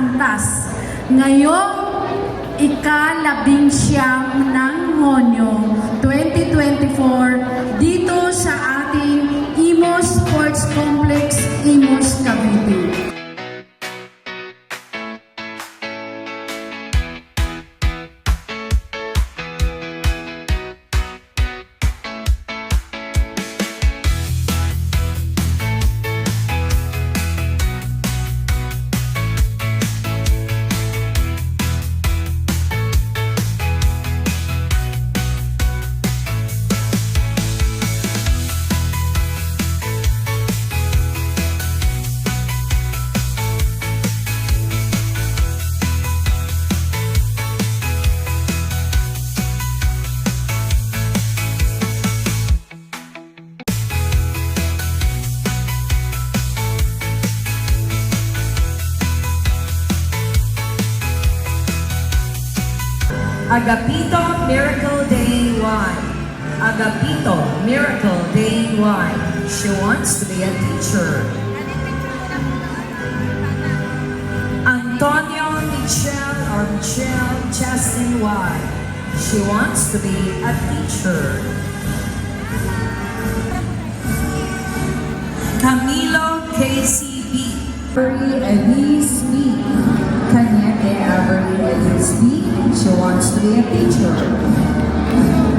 Antas. Ngayong ika-19 ng Hunyo 2024 dito sa ating Imus Sports Complex, Imus, Cavite. Agapito Miracle Day 1. Agapito Miracle Day 1. She wants to be a teacher. Antonio Michelle Justin Y. She wants to be a teacher. Camilo KCB. Avery Elise B. Kanyete Avery Elise B. She wants to be a teacher.